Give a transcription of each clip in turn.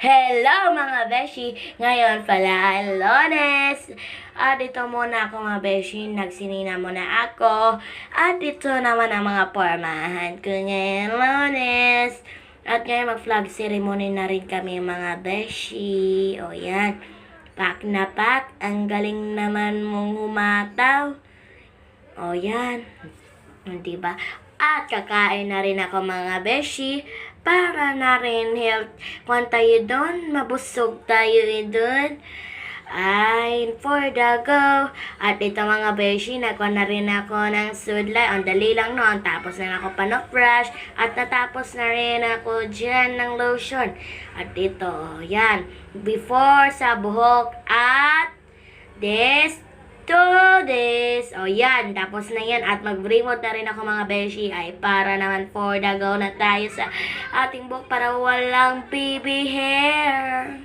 Hello mga beshi! Ngayon pala ay Lunes! At ito muna ako mga beshi, nagsinina muna ako. At ito naman ang mga pormahan ko ngayon Lunes. At ngayon mag-flag ceremony na rin kami mga beshi. O yan, pak na pak, ang galing naman mong humataw. O yan, diba? At kakain na rin ako mga beshi para na rin health. Kung tayo doon, mabusog tayo doon. Ay, for the go. At ito mga beshi, nakuha na rin ako ng sudlay. Ang dali lang noon. Tapos na ako panok-brush. At natapos na rin ako dyan ng lotion. At ito, yan. Before sa buhok at this to this. O yan, tapos na yan. At mag-remote na rin ako mga beshi. Ay para naman for the go na tayo sa ating buhok para walang baby hair.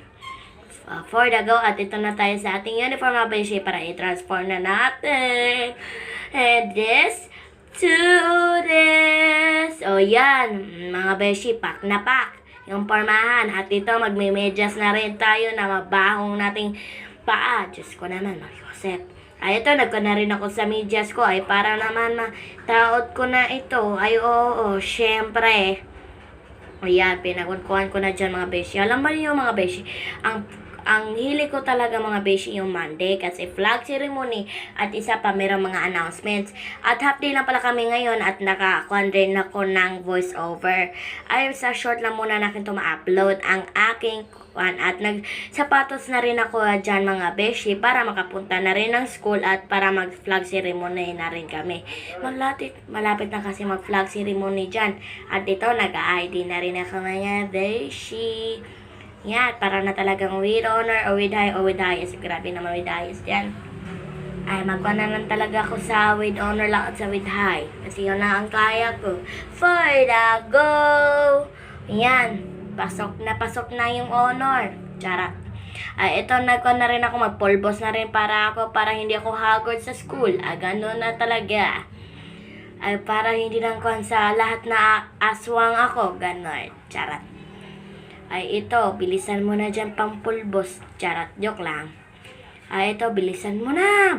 For the go. At ito na tayo sa ating uniform mga beshi para i-transform na natin. And this to this. O yan, mga beshi, pak na pak. Yung pormahan. At ito, magme-medyas na rin tayo na mabahong nating paa. Diyos ko naman, mag-Joseph. Ay, ito, nagko na rin ako sa medyas ko. Ay, para naman taot ko na ito. Ay, oo, syempre. Ayan, pinagunkuhan ko na dyan mga beshi. Alam ba niyo mga beshi, ang hili ko talaga mga beshi yung Monday kasi flag ceremony at isa pa mayroong mga announcements. At half day lang pala kami ngayon at nakakuha rin ako ng voice over. Ay sa short lang muna natin ito ma-upload ang aking kuhan. At nagsapatos na rin ako dyan mga beshi para makapunta na rin ng school at para mag flag ceremony na rin kami. Malapit na kasi mag flag ceremony dyan. At ito nag-ID na rin ako mga beshi. Yan, para na talagang with honor or with high or with highest. Grabe naman with highest yan. Ay, magkuha na lang talaga ako sa with honor lang at sa with high. Kasi yun na ang kaya ko. For the go! Yan, pasok na yung honor. Charot. Ay, ito, nagkuha na rin ako, magpulbos na rin para hindi ako haggard sa school. Ay, ganun na talaga. Ay, para hindi lang kuhan sa lahat na aswang ako. Ganun. Charot. Ay, ito, bilisan mo na dyan pampulbos. Charot, joke lang. Ay, ito, bilisan mo na.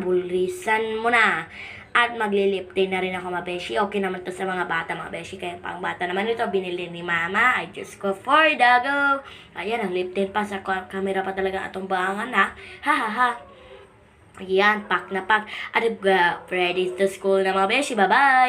At maglilip din na rin ako, mga beshi. Okay naman to sa mga bata, mga beshi. Kaya pang bata naman ito, binili ni mama. Ay, Diyos ko, for the go. Ayan, ang lip tint pa sa camera pa talaga atong bangan, ha. Ha, ha, ha. Ayan, pak na pak. At ready to school na, mga beshi. Bye-bye.